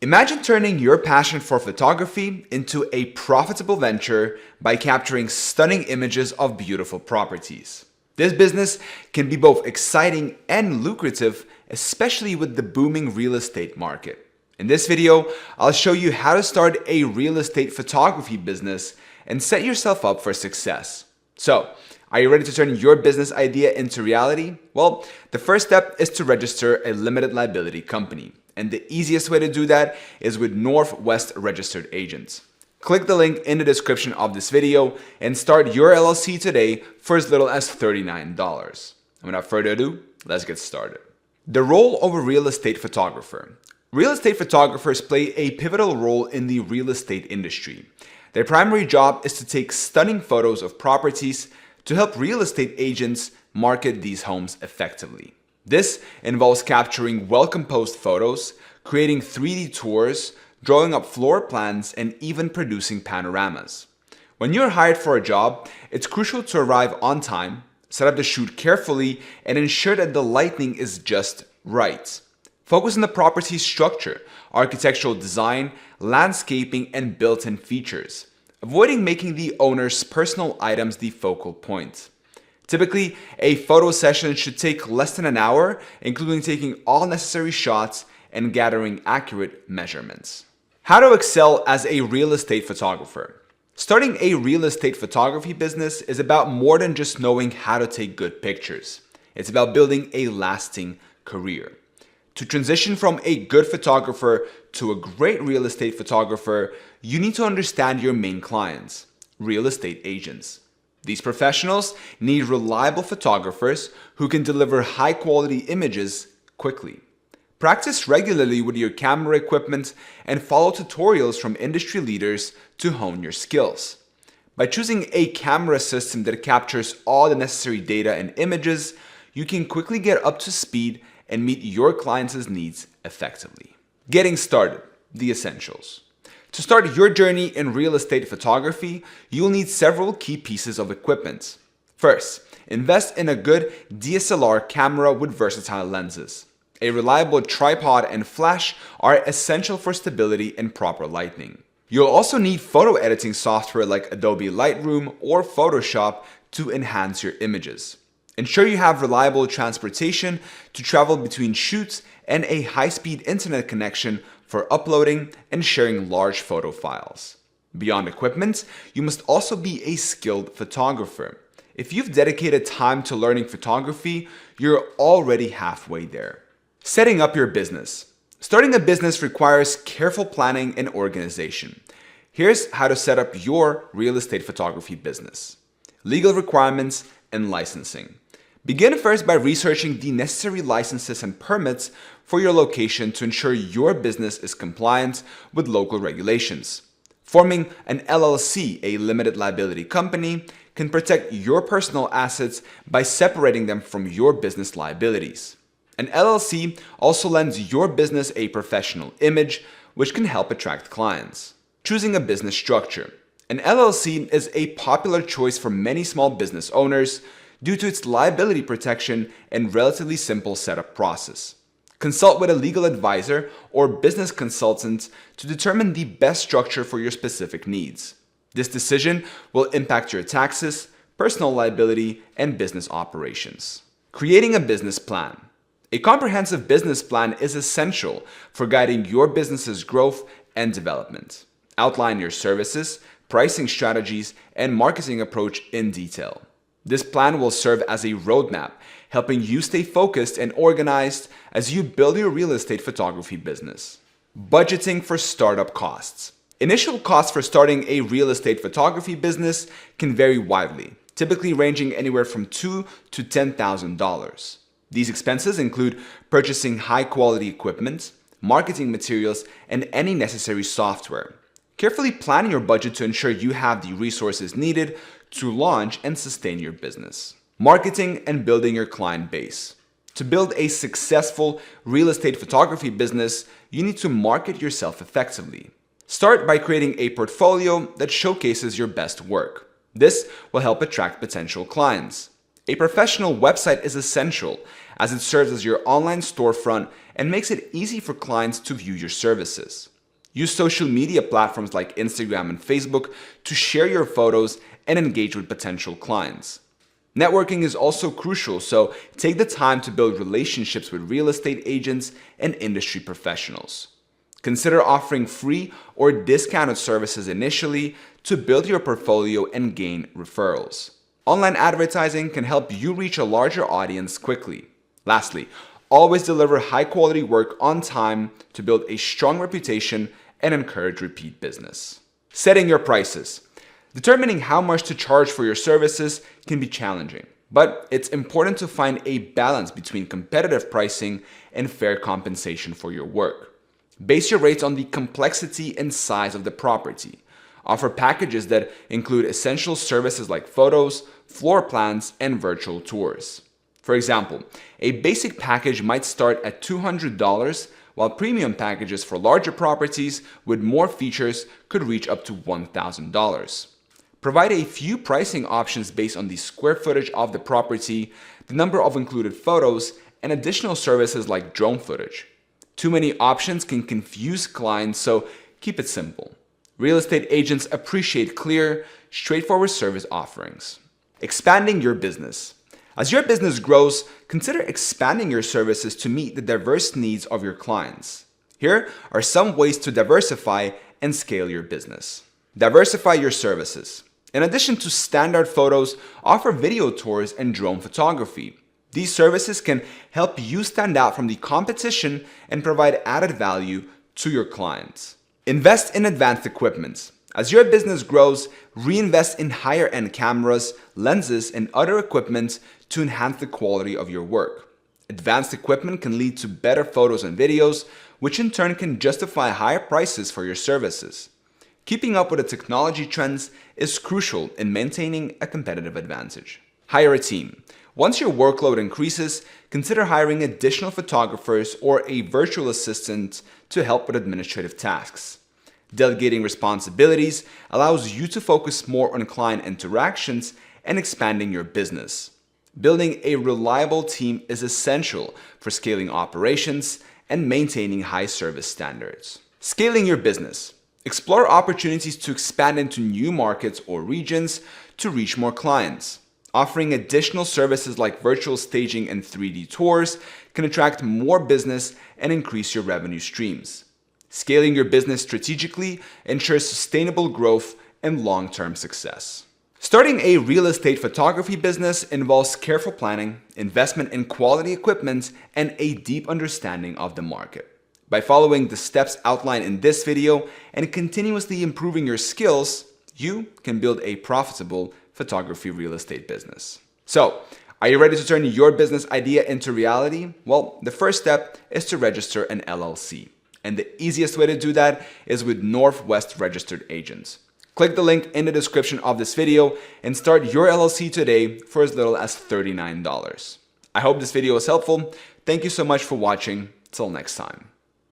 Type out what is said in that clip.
Imagine turning your passion for photography into a profitable venture by capturing stunning images of beautiful properties. This business can be both exciting and lucrative, especially with the booming real estate market. In this video, I'll show you how to start a real estate photography business and set yourself up for success. So, are you ready to turn your business idea into reality? Well, the first step is to register a limited liability company. And the easiest way to do that is with Northwest Registered Agents. Click the link in the description of this video and start your LLC today for as little as $39. And without further ado, let's get started. The role of a real estate photographer. Real estate photographers play a pivotal role in the real estate industry. Their primary job is to take stunning photos of properties to help real estate agents market these homes effectively. This involves capturing well-composed photos, creating 3D tours, drawing up floor plans, and even producing panoramas. When you're hired for a job, it's crucial to arrive on time, set up the shoot carefully, and ensure that the lighting is just right. Focus on the property's structure, architectural design, landscaping, and built-in features, avoiding making the owner's personal items the focal point. Typically, a photo session should take less than an hour, including taking all necessary shots and gathering accurate measurements. How to excel as a real estate photographer. Starting a real estate photography business is about more than just knowing how to take good pictures. It's about building a lasting career. To transition from a good photographer to a great real estate photographer, you need to understand your main clients, real estate agents. These professionals need reliable photographers who can deliver high-quality images quickly. Practice regularly with your camera equipment and follow tutorials from industry leaders to hone your skills. By choosing a camera system that captures all the necessary data and images, you can quickly get up to speed and meet your clients' needs effectively. Getting started, the essentials. To start your journey in real estate photography, you'll need several key pieces of equipment. First, invest in a good DSLR camera with versatile lenses. A reliable tripod and flash are essential for stability and proper lighting. You'll also need photo editing software like Adobe Lightroom or Photoshop to enhance your images. Ensure you have reliable transportation to travel between shoots and a high-speed internet connection for uploading and sharing large photo files. Beyond equipment, you must also be a skilled photographer. If you've dedicated time to learning photography, you're already halfway there. Setting up your business. Starting a business requires careful planning and organization. Here's how to set up your real estate photography business. Legal requirements and licensing. Begin first by researching the necessary licenses and permits for your location to ensure your business is compliant with local regulations. Forming an LLC, a limited liability company, can protect your personal assets by separating them from your business liabilities. An LLC also lends your business a professional image, which can help attract clients. Choosing a business structure. An LLC is a popular choice for many small business owners due to its liability protection and relatively simple setup process. Consult with a legal advisor or business consultant to determine the best structure for your specific needs. This decision will impact your taxes, personal liability, and business operations. Creating a business plan. A comprehensive business plan is essential for guiding your business's growth and development. Outline your services, pricing strategies, and marketing approach in detail. This plan will serve as a roadmap, helping you stay focused and organized as you build your real estate photography business. Budgeting for startup costs. Initial costs for starting a real estate photography business can vary widely, typically ranging anywhere from $2,000 to $10,000. These expenses include purchasing high-quality equipment, marketing materials, and any necessary software. Carefully plan your budget to ensure you have the resources needed to launch and sustain your business. Marketing and building your client base. To build a successful real estate photography business, you need to market yourself effectively. Start by creating a portfolio that showcases your best work. This will help attract potential clients. A professional website is essential as it serves as your online storefront and makes it easy for clients to view your services. Use social media platforms like Instagram and Facebook to share your photos and engage with potential clients. Networking is also crucial, so take the time to build relationships with real estate agents and industry professionals. Consider offering free or discounted services initially to build your portfolio and gain referrals. Online advertising can help you reach a larger audience quickly. Lastly, always deliver high-quality work on time to build a strong reputation and encourage repeat business. Setting your prices. Determining how much to charge for your services can be challenging, but it's important to find a balance between competitive pricing and fair compensation for your work. Base your rates on the complexity and size of the property. Offer packages that include essential services like photos, floor plans, and virtual tours. For example, a basic package might start at $200, while premium packages for larger properties with more features could reach up to $1,000. Provide a few pricing options based on the square footage of the property, the number of included photos, and additional services like drone footage. Too many options can confuse clients, so keep it simple. Real estate agents appreciate clear, straightforward service offerings. Expanding your business. As your business grows, consider expanding your services to meet the diverse needs of your clients. Here are some ways to diversify and scale your business. Diversify your services. In addition to standard photos, offer video tours and drone photography. These services can help you stand out from the competition and provide added value to your clients. Invest in advanced equipment. As your business grows, reinvest in higher-end cameras, lenses, and other equipment to enhance the quality of your work. Advanced equipment can lead to better photos and videos, which in turn can justify higher prices for your services. Keeping up with the technology trends is crucial in maintaining a competitive advantage. Hire a team. Once your workload increases, consider hiring additional photographers or a virtual assistant to help with administrative tasks. Delegating responsibilities allows you to focus more on client interactions and expanding your business. Building a reliable team is essential for scaling operations and maintaining high service standards. Scaling your business. Explore opportunities to expand into new markets or regions to reach more clients. Offering additional services like virtual staging and 3D tours can attract more business and increase your revenue streams. Scaling your business strategically ensures sustainable growth and long-term success. Starting a real estate photography business involves careful planning, investment in quality equipment, and a deep understanding of the market. By following the steps outlined in this video and continuously improving your skills, you can build a profitable photography real estate business. So, are you ready to turn your business idea into reality? Well, the first step is to register an LLC. And the easiest way to do that is with Northwest Registered Agents. Click the link in the description of this video and start your LLC today for as little as $39. I hope this video was helpful. Thank you so much for watching. Till next time.